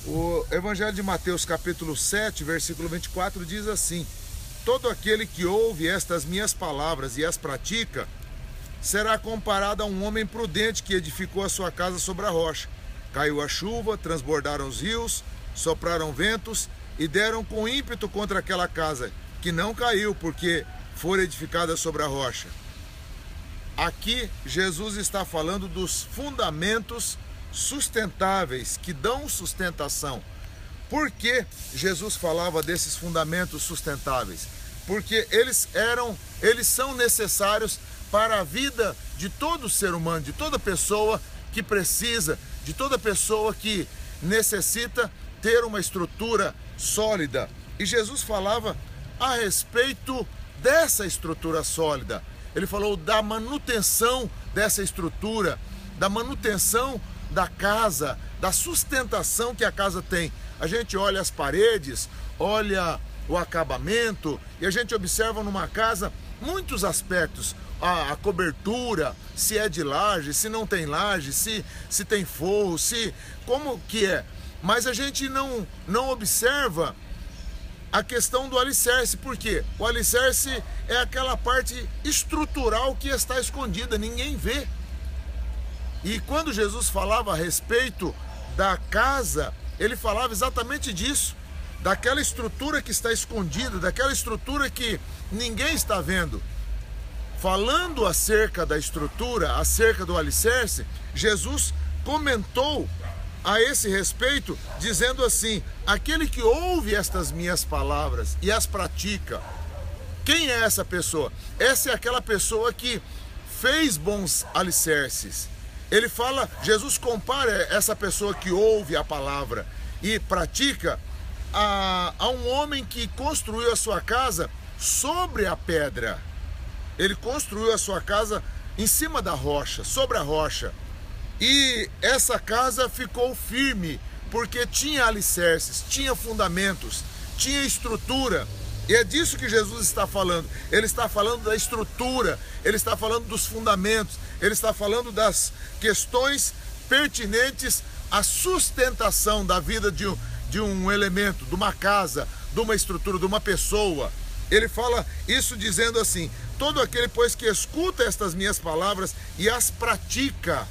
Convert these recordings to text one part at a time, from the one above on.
O Evangelho de Mateus, capítulo 7, versículo 24, diz assim: todo aquele que ouve estas minhas palavras e as pratica, será comparado a um homem prudente que edificou a sua casa sobre a rocha. Caiu a chuva, transbordaram os rios, sopraram ventos e deram com ímpeto contra aquela casa, que não caiu, porque foi edificada sobre a rocha. Aqui, Jesus está falando dos fundamentos sustentáveis, que dão sustentação. Por que Jesus falava desses fundamentos sustentáveis? Porque eles são necessários para a vida de todo ser humano, de toda pessoa que precisa, de toda pessoa que necessita ter uma estrutura sólida. E Jesus falava a respeito dessa estrutura sólida. Ele falou da manutenção dessa estrutura, da manutenção da casa, da sustentação que a casa tem. A gente olha as paredes, olha o acabamento e a gente observa numa casa muitos aspectos. A cobertura, se é de laje, se não tem laje, se tem forro, como que é. Mas a gente não observa a questão do alicerce. Por quê? O alicerce é aquela parte estrutural que está escondida, ninguém vê. E quando Jesus falava a respeito da casa, ele falava exatamente disso, daquela estrutura que está escondida, daquela estrutura que ninguém está vendo. Falando acerca da estrutura, acerca do alicerce, Jesus comentou a esse respeito, dizendo assim: aquele que ouve estas minhas palavras e as pratica. Quem é essa pessoa? Essa é aquela pessoa que fez bons alicerces. Ele fala, Jesus compara essa pessoa que ouve a palavra e pratica a um homem que construiu a sua casa sobre a pedra. Ele construiu a sua casa em cima da rocha, sobre a rocha. E essa casa ficou firme, porque tinha alicerces, tinha fundamentos, tinha estrutura. E é disso que Jesus está falando. Ele está falando da estrutura, ele está falando dos fundamentos, ele está falando das questões pertinentes à sustentação da vida de um elemento, de uma casa, de uma estrutura, de uma pessoa. Ele fala isso dizendo assim: todo aquele, pois, que escuta estas minhas palavras e as pratica,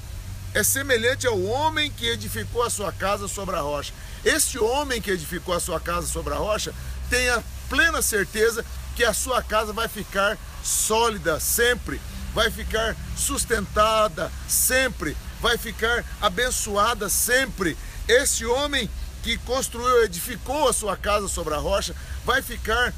é semelhante ao homem que edificou a sua casa sobre a rocha. Este homem que edificou a sua casa sobre a rocha tem a plena certeza que a sua casa vai ficar sólida sempre, vai ficar sustentada sempre, vai ficar abençoada sempre. Esse homem que construiu, edificou a sua casa sobre a rocha, vai ficar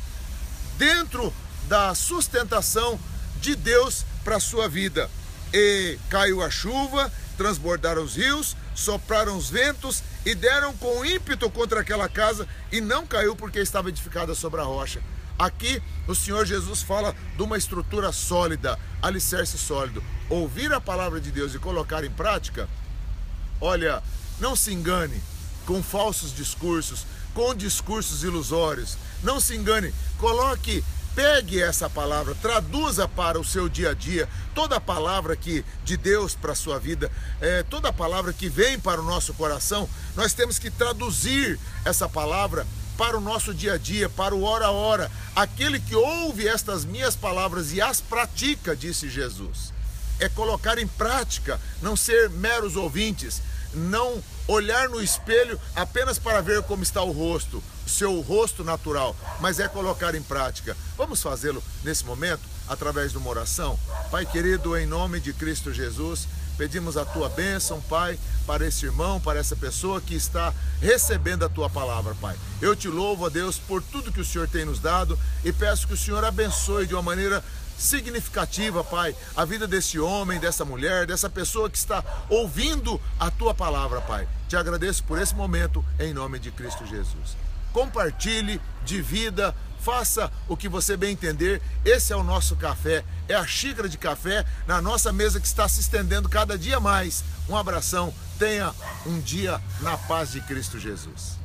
dentro da sustentação de Deus para a sua vida. E caiu a chuva, transbordaram os rios, sopraram os ventos e deram com ímpeto contra aquela casa, e não caiu porque estava edificada sobre a rocha. Aqui o Senhor Jesus fala de uma estrutura sólida, alicerce sólido. Ouvir a palavra de Deus e colocar em prática, olha, não se engane com falsos discursos, com discursos ilusórios. Não se engane, pegue essa palavra, traduza para o seu dia a dia. Toda palavra de Deus para a sua vida, toda palavra que vem para o nosso coração, nós temos que traduzir essa palavra para o nosso dia a dia, para o hora a hora. Aquele que ouve estas minhas palavras e as pratica, disse Jesus. É colocar em prática, não ser meros ouvintes, não olhar no espelho apenas para ver como está o rosto, seu rosto natural, mas é colocar em prática. Vamos fazê-lo nesse momento, através de uma oração? Pai querido, em nome de Cristo Jesus, pedimos a tua bênção, Pai, para esse irmão, para essa pessoa que está recebendo a tua palavra, Pai. Eu te louvo, a Deus, por tudo que o Senhor tem nos dado e peço que o Senhor abençoe de uma maneira significativa, Pai, a vida desse homem, dessa mulher, dessa pessoa que está ouvindo a tua palavra, Pai. Te agradeço por esse momento, em nome de Cristo Jesus. Compartilhe, divida, faça o que você bem entender. Esse é o nosso café, é a xícara de café na nossa mesa que está se estendendo cada dia mais. Um abração, tenha um dia na paz de Cristo Jesus.